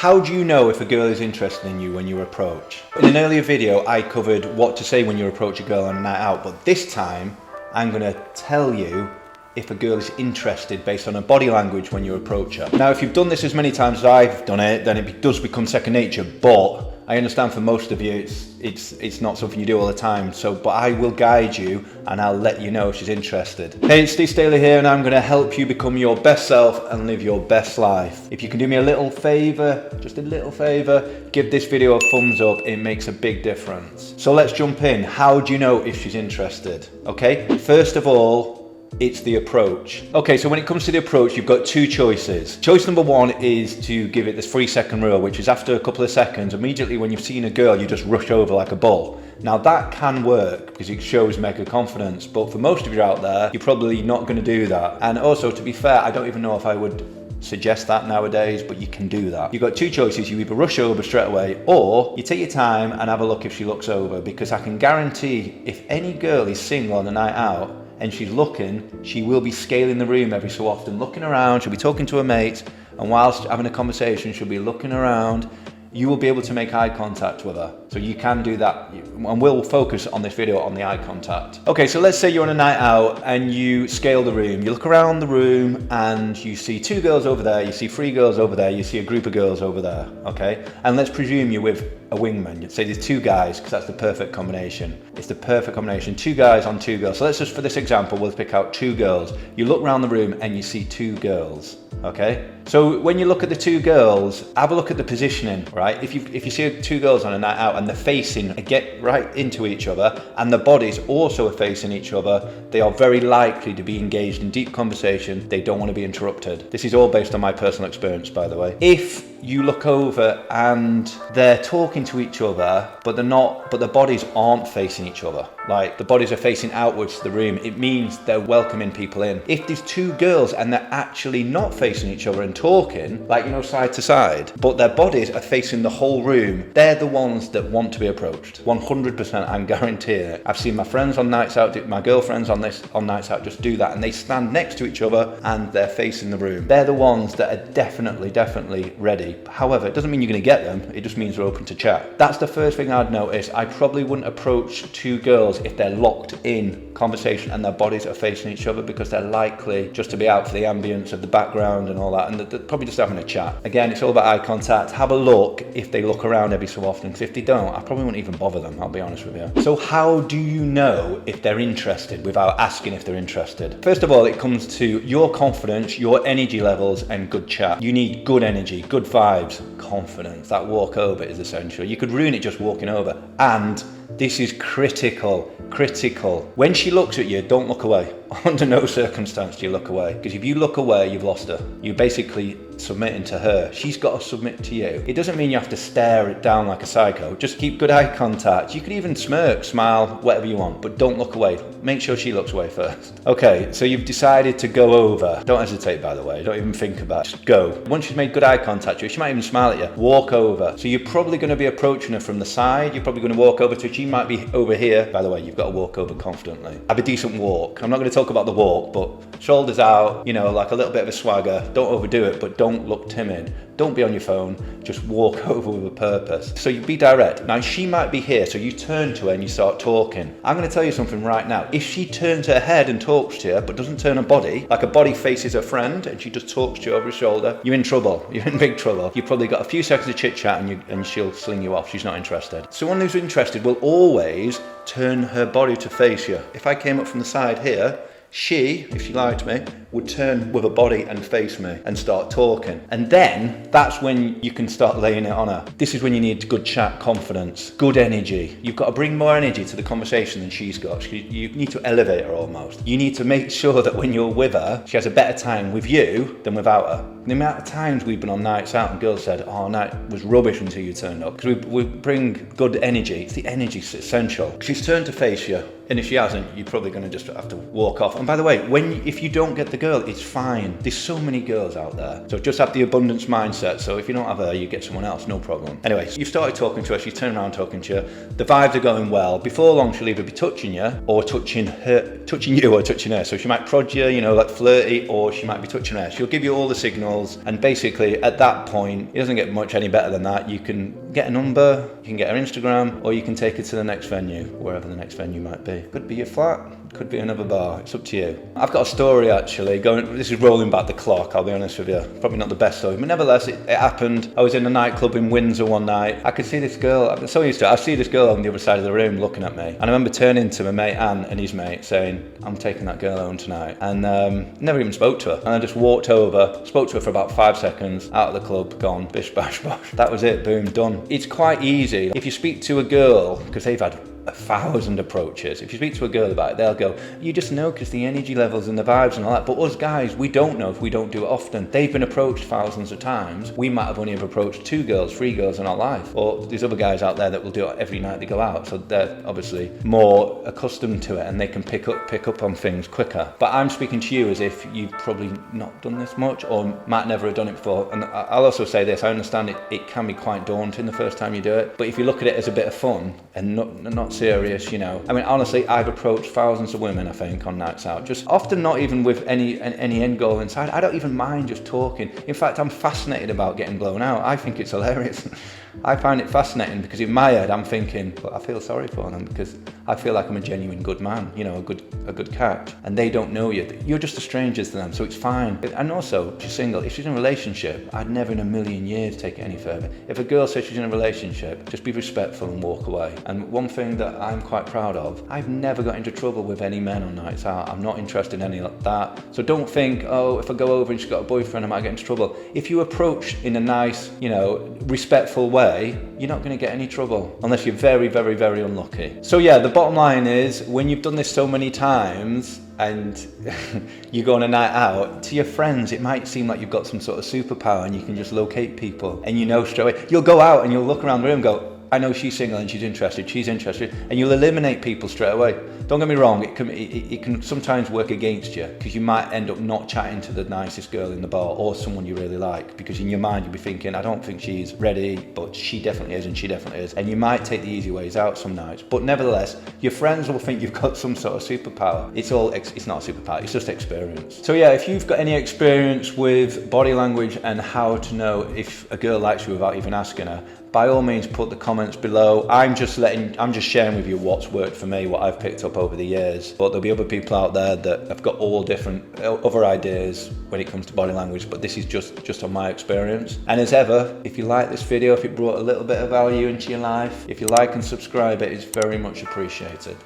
How do you know if a girl is interested in you when you approach? In an earlier video, I covered what to say when you approach a girl on a night out, but this time, I'm gonna tell you if a girl is interested based on her body language when you approach her. Now, if you've done this as many times as I've done it, then it does become second nature, but I understand for most of you it's not something you do all the time, but I will guide you and I'll let you know if she's interested. Hey, it's Staley here and I'm going to help you become your best self and live your best life. If you can do me a little favour, just a little favour, give this video a thumbs up, it makes a big difference. So let's jump in. How do you know if she's interested? Okay, first of all, it's the approach. Okay, so when it comes to the approach, you've got two choices. Choice number one is to give it this 3-second rule, which is after a couple of seconds, immediately when you've seen a girl, you just rush over like a bull. Now that can work because it shows mega confidence, but for most of you out there, you're probably not going to do that. And also, to be fair, I don't even know if I would suggest that nowadays, but you can do that. You've got two choices. You either rush over straight away or you take your time and have a look if she looks over, because I can guarantee if any girl is single on a night out and she's looking, she will be scaling the room every so often, looking around, she'll be talking to her mates, and whilst having a conversation, she'll be looking around. You will be able to make eye contact with her. So you can do that, and we'll focus on this video on the eye contact. Okay, so let's say you're on a night out and you scale the room. You look around the room and you see 2 girls over there, you see 3 girls over there, you see a group of girls over there, okay? And let's presume you're with a wingman. You'd say there's 2 guys, because that's the perfect combination. It's the perfect combination, 2 guys on 2 girls. So let's just, for this example, we'll pick out 2 girls. You look around the room and you see 2 girls, okay? So when you look at the 2 girls, have a look at the positioning, right? If you see 2 girls on a night out and they're facing, get right into each other, and the bodies also are facing each other, they are very likely to be engaged in deep conversation. They don't want to be interrupted. This is all based on my personal experience, by the way. If you look over and they're talking to each other, but the bodies aren't facing each other, like the bodies are facing outwards to the room, it means they're welcoming people in. If there's 2 girls and they're actually not facing each other and talking, like, you know, side to side, but their bodies are facing the whole room, they're the ones that want to be approached. 100%, I'm guaranteeing it. I've seen my friends on nights out, my girlfriends on nights out just do that, and they stand next to each other and they're facing the room. They're the ones that are definitely ready. However, it doesn't mean you're going to get them, it just means they're open to chat. That's the first thing I'd notice. I probably wouldn't approach 2 girls if they're locked in conversation and their bodies are facing each other, because they're likely just to be out for the ambience of the background and all that, and they're probably just having a chat. Again, it's all about eye contact. Have a look if they look around every so often, because if they don't, I probably wouldn't even bother them, I'll be honest with you. So how do you know if they're interested without asking if they're interested? First of all, it comes to your confidence, your energy levels, and good chat. You need good energy, good vibes, confidence. That walk over is essential. You could ruin it just walking over. And this is critical. When she looks at you, don't look away. Under no circumstance do you look away, because if you look away, you've lost her. You're basically submitting to her. She's got to submit to you. It doesn't mean you have to stare it down like a psycho. Just keep good eye contact. You could even smirk, smile, whatever you want, but don't look away. Make sure she looks away first. Okay, so you've decided to go over. Don't hesitate, by the way. Don't even think about it. Just go. Once she's made good eye contact with you, she might even smile at you. Walk over. So you're probably going to be approaching her from the side. You're probably going to walk over to her. She might be over here. By the way, you've got to walk over confidently. Have a decent walk. I'm not going to talk about the walk, but shoulders out, you know, like a little bit of a swagger. Don't overdo it, but don't look timid. Don't be on your phone, just walk over with a purpose. So you be direct. Now she might be here, so you turn to her and you start talking. I'm gonna tell you something right now. If she turns her head and talks to you, but doesn't turn her body, like a body faces her friend and she just talks to you over her shoulder, you're in trouble. You're in big trouble. You've probably got a few seconds of chit chat and she'll sling you off. She's not interested. Someone who's interested will always turn her body to face you. If I came up from the side here, she, if she liked me, would turn with her body and face me and start talking. And then that's when you can start laying it on her. This is when you need good chat, confidence, good energy. You've got to bring more energy to the conversation than she's got. You need to elevate her almost. You need to make sure that when you're with her, she has a better time with you than without her. The amount of times we've been on nights out and girls said, oh, night was rubbish until you turned up. Because we bring good energy. It's the energy that's essential. She's turned to face you. And if she hasn't, you're probably going to just have to walk off. And by the way, if you don't get the girl, it's fine. There's so many girls out there. So just have the abundance mindset. So if you don't have her, you get someone else, no problem. Anyway, you've started talking to her, she's turned around talking to you. The vibes are going well. Before long, she'll either be touching you or touching you or touching her. So she might prod you, you know, like flirty, or she might be touching her. She'll give you all the signals. And basically at that point, it doesn't get much any better than that. You can get a number, you can get her Instagram, or you can take her to the next venue, wherever the next venue might be. Could be your flat, could be another bar, it's up to you. I've got a story actually, this is rolling back the clock, I'll be honest with you. Probably not the best story, but nevertheless, it happened. I was in a nightclub in Windsor one night. I could see this girl, I'm so used to it, I see this girl on the other side of the room looking at me. And I remember turning to my mate Anne and his mate saying, I'm taking that girl home tonight. And never even spoke to her. And I just walked over, spoke to her for about 5 seconds, out of the club, gone, bish, bash, bosh. That was it, boom, done. It's quite easy. If you speak to a girl, because they've had 1,000 approaches. If you speak to a girl about it, they'll go, you just know because the energy levels and the vibes and all that. But us guys, we don't know if we don't do it often. They've been approached thousands of times. We might have only ever approached 2 girls, 3 girls in our life. Or there's other guys out there that will do it every night they go out. So they're obviously more accustomed to it and they can pick up on things quicker. But I'm speaking to you as if you've probably not done this much or might never have done it before. And I'll also say this, I understand it can be quite daunting the first time you do it. But if you look at it as a bit of fun and not serious, you know. I mean, honestly, I've approached thousands of women, I think, on nights out. Just often not even with any end goal inside. I don't even mind just talking. In fact, I'm fascinated about getting blown out. I think it's hilarious. I find it fascinating because in my head I'm thinking, well, I feel sorry for them because I feel like I'm a genuine good man, you know, a good catch, and they don't know you. You're just a stranger to them, so it's fine. And also, if she's single, if she's in a relationship, I'd never in a million years take it any further. If a girl says she's in a relationship, just be respectful and walk away. And one thing that I'm quite proud of, I've never got into trouble with any men on nights out. I'm not interested in any of that. So don't think, oh, if I go over and she's got a boyfriend, I might get into trouble. If you approach in a nice, you know, respectful way, you're not going to get any trouble unless you're very, very, very unlucky. So yeah, the bottom line is when you've done this so many times and you go on a night out, to your friends it might seem like you've got some sort of superpower and you can just locate people and you know straight away. You'll go out and you'll look around the room and go, I know she's single and she's interested, and you'll eliminate people straight away. Don't get me wrong, it can sometimes work against you because you might end up not chatting to the nicest girl in the bar or someone you really like because in your mind you'll be thinking, I don't think she's ready, but she definitely is and she definitely is. And you might take the easy ways out some nights, but nevertheless, your friends will think you've got some sort of superpower. It's not a superpower, it's just experience. So yeah, if you've got any experience with body language and how to know if a girl likes you without even asking her, by all means put the comments below. I'm just sharing with you what's worked for me, what I've picked up over the years. But there'll be other people out there that have got all different other ideas when it comes to body language, but this is just on my experience. And as ever, if you like this video, if it brought a little bit of value into your life, if you like and subscribe, it is very much appreciated.